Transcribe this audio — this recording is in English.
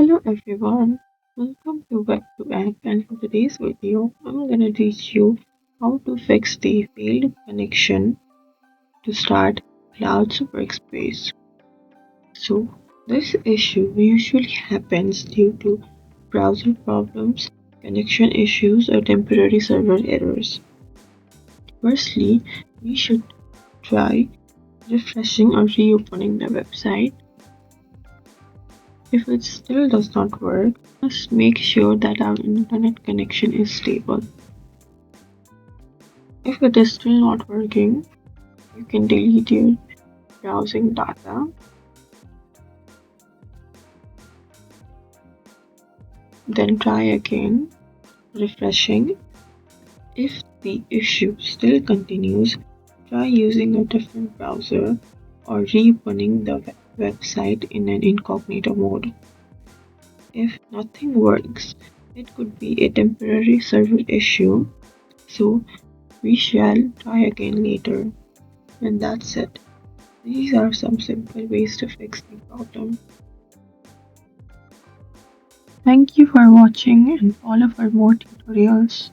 Hello everyone, welcome to Back to Back, and for today's video I'm gonna teach you how to fix the failed connection to start Cloud's Workspace. So this issue usually happens due to browser problems, connection issues or temporary server errors. Firstly, we should try refreshing or reopening the website. If it still does not work, just make sure that our internet connection is stable. If it is still not working, you can delete your browsing data, then try again, refreshing. If the issue still continues, try using a different browser or reopening the website in an incognito mode. If nothing works, it could be a temporary server issue, so we shall try again later. And that's it. These are some simple ways to fix the problem. Thank you for watching and follow for more tutorials.